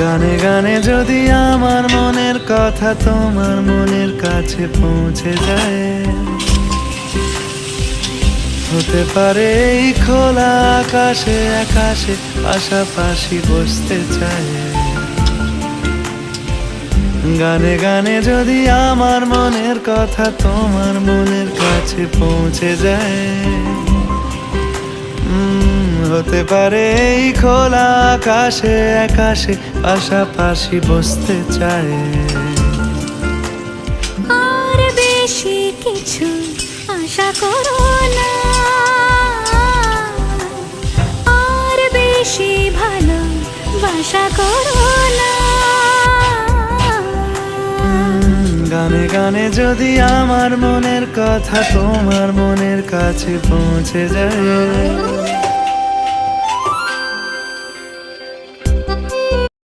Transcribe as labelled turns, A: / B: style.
A: গানে গানে যদি আমার মনের কথা তোমার মনের কাছে পৌঁছে যায়, হতে পারে এই খোলা আকাশে আকাশে পাশাপাশি বসতে চায়। গানে গানে যদি আমার মনের কথা তোমার মনের কাছে পৌঁছে যায়, হতে পারে এই খোলা আকাশে আকাশে পাশাপাশি বসতে চায়।
B: আর বেশি কিছু আশা করো না, আর বেশি ভালোবাসা করো না।
A: গানে গানে যদি আমার মনের কথা তোমার মনের কাছে পৌঁছে যায়,